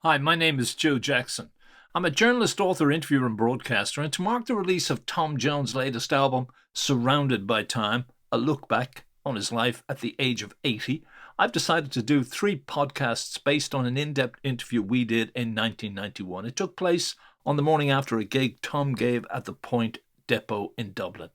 Hi, my name is Joe Jackson. I'm a journalist, author, interviewer, and broadcaster, and to mark the release of Tom Jones' latest album, Surrounded by Time, a look back on his life at the age of 80, I've decided to do 3 podcasts based on an in-depth interview we did in 1991. It took place on the morning after a gig Tom gave at the Point Depot in Dublin.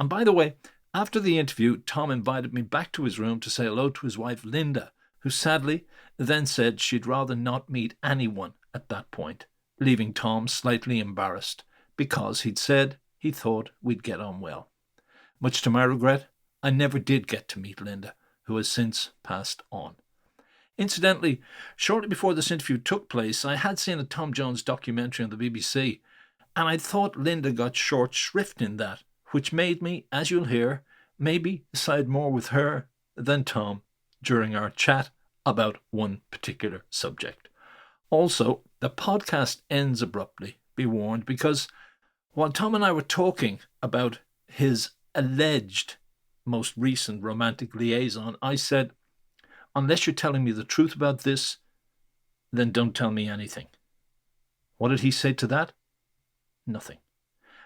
And by the way, after the interview, Tom invited me back to his room to say hello to his wife, Linda, who sadly then said she'd rather not meet anyone at that point, leaving Tom slightly embarrassed because he'd said he thought we'd get on well. Much to my regret, I never did get to meet Linda, who has since passed on. Incidentally, shortly before this interview took place, I had seen a Tom Jones documentary on the BBC, and I thought Linda got short shrift in that, which made me, as you'll hear, maybe side more with her than Tom during our chat about one particular subject. Also, the podcast ends abruptly, be warned, because while Tom and I were talking about his alleged most recent romantic liaison, I said, unless you're telling me the truth about this, then don't tell me anything. What did he say to that? Nothing.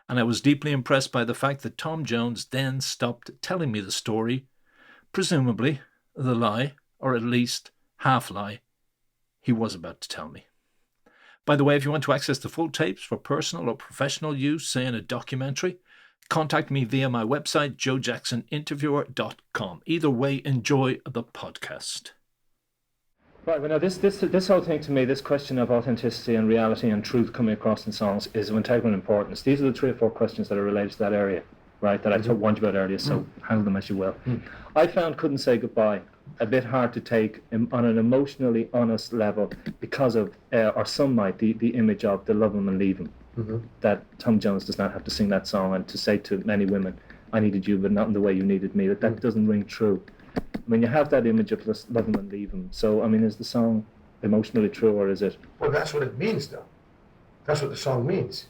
And I was deeply impressed by the fact that Tom Jones then stopped telling me the story, presumably the lie, or at least half-lie, he was about to tell me. By the way, if you want to access the full tapes for personal or professional use, say in a documentary, contact me via my website, joejacksoninterviewer.com. Either way, enjoy the podcast. Right, well now this whole thing to me, this question of authenticity and reality and truth coming across in songs is of integral importance. These are the 3 or 4 questions that are related to that area, right, that I warned you about earlier, so handle them as you will. I found Couldn't Say Goodbye a bit hard to take on an emotionally honest level because of, or some might, the image of the love him and leave him. That Tom Jones does not have to sing that song and to say to many women, I needed you but not in the way you needed me, that doesn't ring true. I mean, you have that image of love him and leave him. So, I mean, is the song emotionally true, or is it? Well, that's what it means, though. That's what the song means.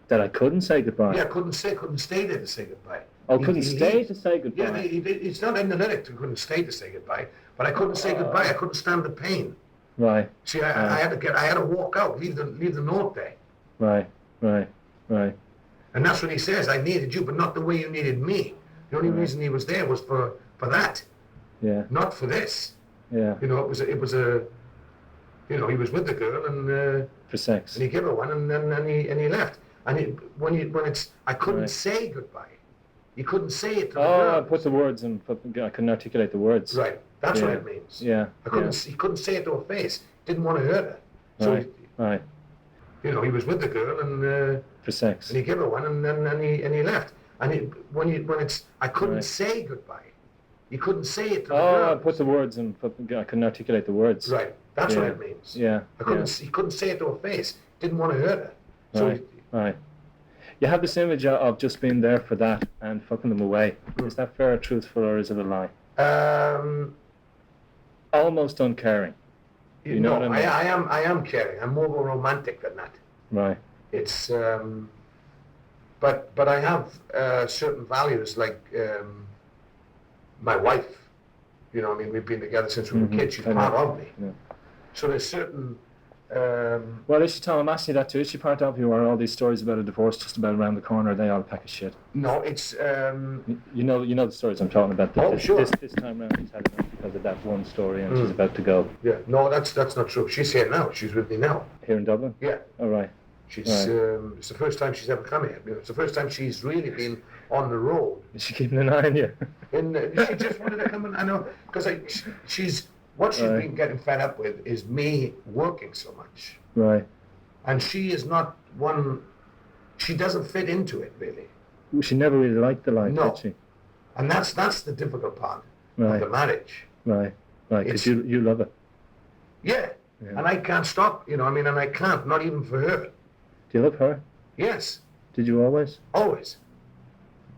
That I couldn't say goodbye? Yeah, couldn't stay there to say goodbye. Oh, couldn't stay to say goodbye? Yeah, it's not in the lyrics, I couldn't stay to say goodbye, but I couldn't say goodbye, I couldn't stand the pain. Right. See, I had to walk out, leave the note there. Right. And that's what he says, I needed you, but not the way you needed me. The only reason he was there was for that. Yeah. Not for this. Yeah. You know, it was a he was with the girl and for sex. And he gave her one and he left. And I couldn't say goodbye. You couldn't say it to the girl. I put the words in, I couldn't articulate the words. Right. That's what it means. Yeah. He couldn't say it to her face. Didn't want to hurt her. So right. He was with the girl and for sex. And he gave her one and he left. And I couldn't say goodbye. You couldn't say it to the girl. I put the words in, I couldn't articulate the words. Right. That's what it means. Yeah. He couldn't say it to her face. Didn't want to hurt her. So right. You have this image of just being there for that and fucking them away. Is that fair or truthful, or is it a lie? Almost uncaring. You know what I mean? I am caring. I'm more of a romantic than that. Right. It's but I have certain values like my wife. You know, I mean, we've been together since we were kids. She's part of me. Yeah. So there's certain. Well, is she, Tom, I'm asking you that too. Is she part of you, or are all these stories about a divorce just about around the corner? Are they all a pack of shit? No, it's. You know the stories I'm talking about. Sure. This time round she's had enough because of that one story, and she's about to go. Yeah, no, that's not true. She's here now. She's with me now. Here in Dublin? Yeah. All right. She's. It's the first time she's ever come here. You know, it's the first time she's really been on the road. Is she keeping an eye on you? And she just wanted to come in. I know, because she's. What she's been getting fed up with is me working so much. Right. And she is not one, she doesn't fit into it, really. Well, she never really liked the life, no. did she? And that's the difficult part of the marriage. Right, because you love it. Yeah, and I can't stop, and I can't, not even for her. Do you love her? Yes. Did you always? Always.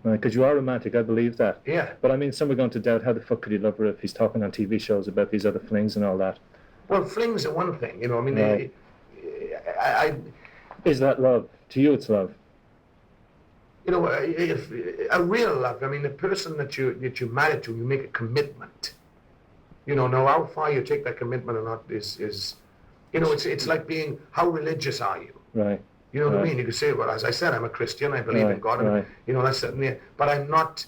Right, because you are romantic, I believe that. Yeah. But I mean, some are going to doubt how the fuck could he love her if he's talking on TV shows about these other flings and all that. Well, flings are one thing, Right. Is that love? To you, it's love. If a real love, the person that you're married to, you make a commitment. Now how far you take that commitment or not is You know, it's like being, how religious are you? Right. You know what I Right. mean? You could say, well, as I said, I'm a Christian, I believe in Right, God, and, right. you know, that's certainly, but I'm not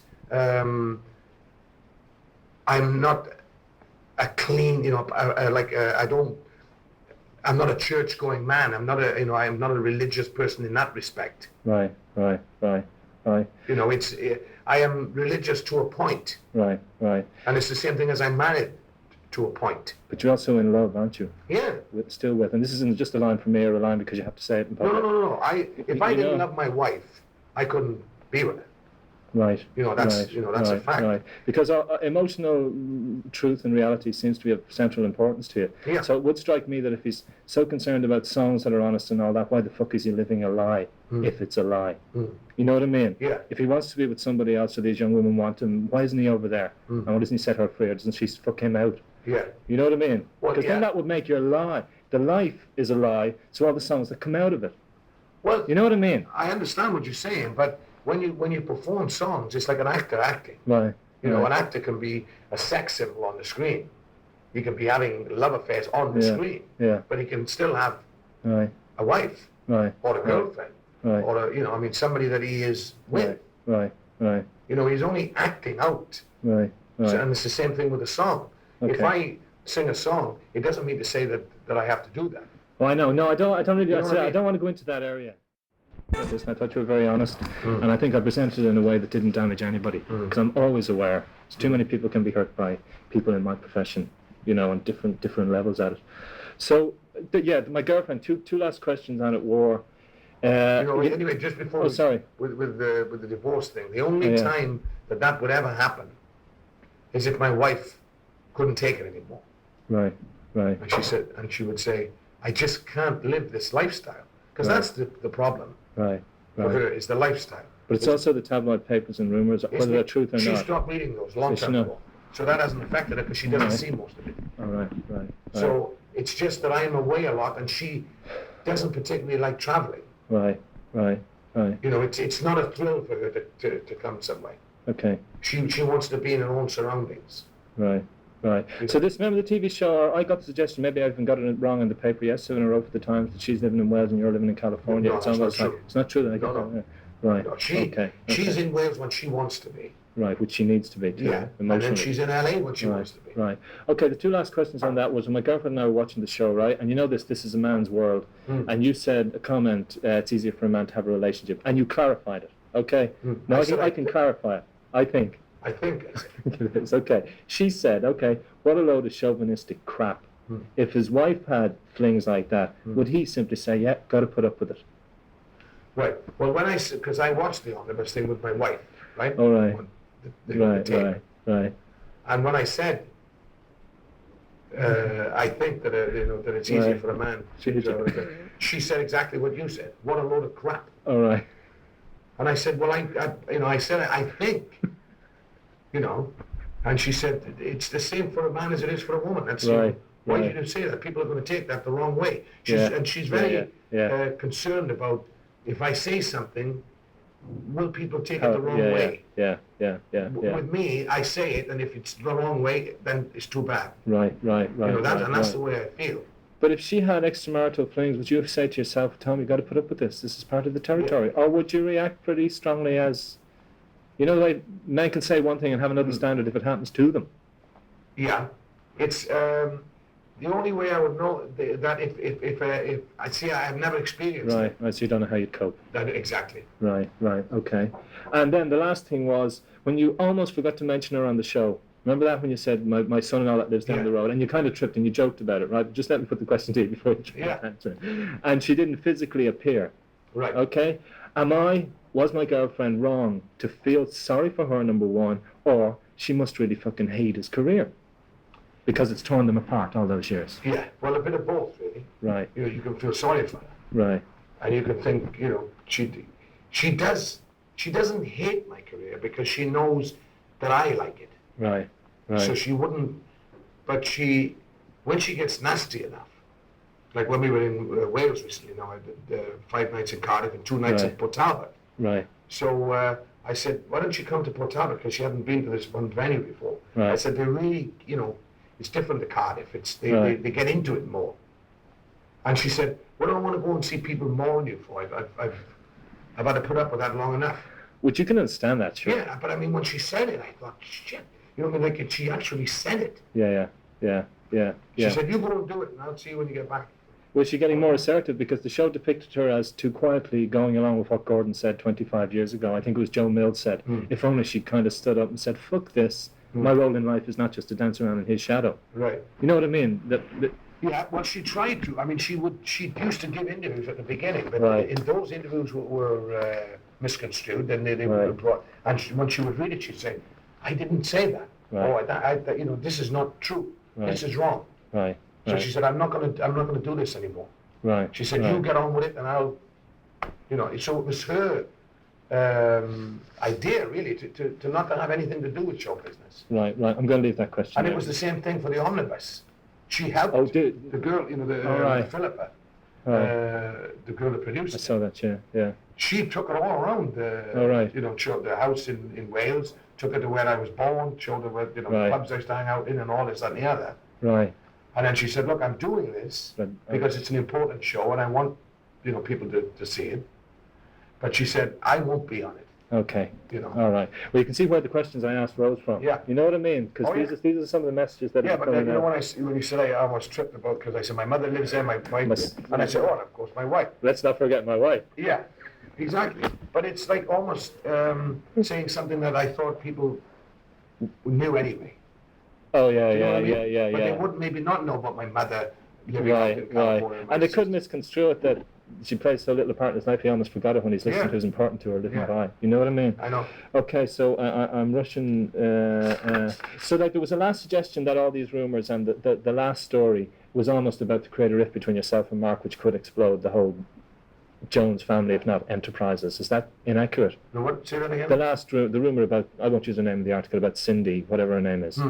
a clean, you know, I don't, I'm not a church-going man. I'm not a, you know, I'm not a religious person in that respect. Right. Right. Right. Right. You know, I am religious to a point, Right. Right. and it's the same thing as I'm married to a point. But you're also in love, aren't you? Yeah. Still with, and this isn't just a line from me or a line because you have to say it in No, public. no. If I You didn't know- love my wife, I couldn't be with her. Right. You know, that's right, you know, that's right, a fact. Right. Because emotional truth and reality seems to be of central importance to you. Yeah. So it would strike me that if he's so concerned about songs that are honest and all that, why the fuck is he living a lie if it's a lie? You know what I mean? Yeah. If he wants to be with somebody else or these young women want him, why isn't he over there? And why doesn't he set her free or doesn't she fuck him out? Yeah. You know what I mean? Well, Because then yeah. that would make your lie. The life is a lie, so all the songs that come out of it. Well, You know what I mean? I understand what you're saying, but when you perform songs, it's like an actor acting. Right. You know, right. an actor can be a sex symbol on the screen. He can be having love affairs on the Yeah. screen, Yeah. but he can still have Right. a wife Right. or a girlfriend Right. or you know, I mean, somebody that he is with. Right. Right. You know, he's only acting out. Right. Right. So, and it's the same thing with a song. If Okay. I sing a song, it doesn't mean to say that I have to do that. Well, I know. No, I don't really. You know what I I mean? don't want to go into that area. I thought you were very honest, and I think I presented it in a way that didn't damage anybody. Because I'm always aware. Too many people can be hurt by people in my profession, you know, on different levels at it. So, yeah, my girlfriend. Two last questions on it were. You know, anyway, just before sorry. with the divorce thing, the only Oh, yeah. time that would ever happen is if my wife couldn't take it anymore. Right. Right. And she would say, I just can't live this lifestyle. Because Right. that's the problem Right. for Right. her, is the lifestyle. But it's also the tabloid papers and rumours, whether they're truth or She not. stopped reading those long Does she time not? ago. So that hasn't affected her because she doesn't Right. see most of it. All right. Right. So it's just that I'm away a lot and she doesn't particularly like traveling. Right. Right. Right. You know, it's not a thrill for her to come somewhere. Okay. She wants to be in her own surroundings. Right. Right. So this, remember the TV show, or I got the suggestion, maybe I even got it wrong in the paper yesterday when I wrote for the Times, that she's living in Wales and you're living in California. No, It's that's not almost like, true. it's not true that I No, got no. that. Yeah. Right. No, Okay. She's okay. in Wales when she wants to be. Right, which she needs to be too, Yeah. And emotionally. then she's in LA when she Right, wants to be. right. Okay, the two last questions on that was when my girlfriend and I were watching the show, right? And you know this is a man's world. And you said a comment, it's easier for a man to have a relationship. And you clarified it, okay? Now I I, said can, I can clarify it, I think. I think. It is, okay. She said, okay, what a load of chauvinistic crap. If his wife had flings like that, would he simply say, yeah, got to put up with it? Right. Well, because I watched the omnibus thing with my wife, right? All right. On the Right, tape. right. And when I said, I think that that it's easier Right. for a man, She- she said exactly what you said. What a load of crap. All right. And I said, well, I said, I think, and she said, it's the same for a man as it is for a woman. That's Right, why right. did you say that? People are going to take that the wrong way. Yeah, And she's yeah, very yeah. concerned about if I say something, will people take it Oh, the wrong yeah, way? Yeah. With me, I say it, and if it's the wrong way, then it's too bad. Right. And that's right. the way I feel. But if she had extramarital flings, would you say to yourself, Tom, you got to put up with this? This is part of the territory. Or would you react pretty strongly as, the way men can say one thing and have another standard if it happens to them? Yeah, it's the only way I would know that if I see I've never experienced Right. So you don't know how you'd cope. that exactly. Right. Okay. And then the last thing was when you almost forgot to mention her on the show. Remember that when you said my son and all that lives down Yeah. the road, and you kind of tripped and you joked about it, right? Just let me put the question to you before you try to answer it. And she didn't physically appear. Right. Okay. Was my girlfriend wrong to feel sorry for her, number one, or she must really fucking hate his career because it's torn them apart all those years? Yeah. Well, a bit of both, really. Right. You can feel sorry for her, Right. and you can think, she doesn't hate my career because she knows that I like it. Right. So she wouldn't, but when she gets nasty enough, like when we were in Wales recently, I did 5 nights in Cardiff and 2 nights in Right. Port Talbot. Right. So I said, why don't you come to Port Talbot? Because she hadn't been to this one venue before. Right. I said, they're really, it's different to Cardiff. They get into it more. And she said, what do I want to go and see people mourn you for? I've had to put up with that long enough. Which you can understand that, sure. Yeah, but I mean, when she said it, I thought, shit. You know what I mean? Like, she actually said it. Yeah. She said, you go and do it, and I'll see you when you get back. Was she getting more assertive? Because the show depicted her as too quietly going along with what Gordon said 25 years ago. I think it was Joe Mills said, if only she kind of stood up and said, fuck this. My role in life is not just to dance around in his shadow. Right. You know what I mean? Yeah, well, she tried to. I mean, she used to give interviews at the beginning, but Right. in those interviews were misconstrued, and they were brought. And when she would read it, she'd say, "I didn't say that. Right. You know, this is not true. Right. This is wrong." Right. So she said, I'm not going to do this anymore." Right. She said, right. "You get on with it, and I'll." You know, so it was her idea, really, to not to have anything to do with show business. Right. I'm going to leave that question. And there. it was the same thing for the omnibus. She helped the girl, you know, Philippa, the girl that produced I saw that, yeah. She took it all around, you know, showed the house in Wales, took her to where I was born, showed her where, you know, the clubs I was hanging out in and all this, that and the other. Right. And then she said, look, I'm doing this because it's an important show and I want, you know, people to see it. But she said, I won't be on it. Okay. You know. All right. Well, you can see where the questions I asked rose from. Yeah. You know what I mean? Because these are some of the messages that. Yeah, but then, you know, when you said I almost tripped about, because I said my mother lives there, my wife, and I said, oh, and of course my wife. Let's not forget my wife. Yeah, exactly. But it's like almost saying something that I thought people knew anyway. Oh yeah, you know yeah. But they would maybe not know about my mother living out in California. And they couldn't misconstrue it that she plays so little a part in his life, he almost forgot it when he's listening to who's important to her, didn't I? You know what I mean? I know. Okay, so I'm rushing. So like there was a last suggestion that all these rumours and the last story was almost about to create a rift between yourself and Mark, which could explode the whole Jones family, if not enterprises. Is that inaccurate? The what? Say that again? The rumour about, I won't use the name of the article, about Cindy, whatever her name is,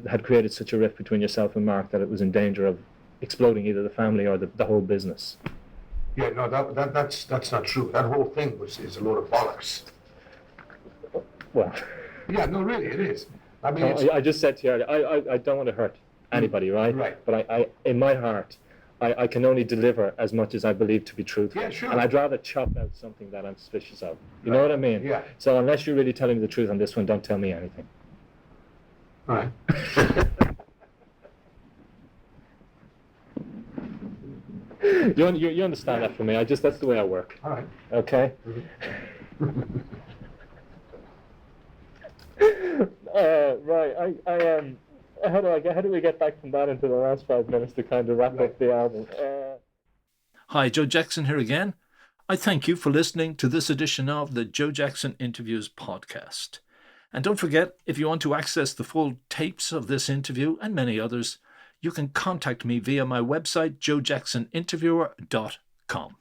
had created such a rift between yourself and Mark that it was in danger of exploding either the family or the whole business. Yeah, no, that's not true. That whole thing is a load of bollocks. Well. Yeah, no, really, it is. I mean, I just said to you earlier, I don't want to hurt anybody, right? Right. But I in my heart, I can only deliver as much as I believe to be truthful. Yeah, sure. And I'd rather chop out something that I'm suspicious of. You know what I mean? Yeah. So unless you're really telling me the truth on this one, don't tell me anything. All right. You understand that from me. That's the way I work. All right. Okay? Right. How do we get back from that into the last 5 minutes to kind of wrap up the album? Hi, Joe Jackson here again. I thank you for listening to this edition of the Joe Jackson Interviews podcast. And don't forget, if you want to access the full tapes of this interview and many others, you can contact me via my website, joejacksoninterviewer.com.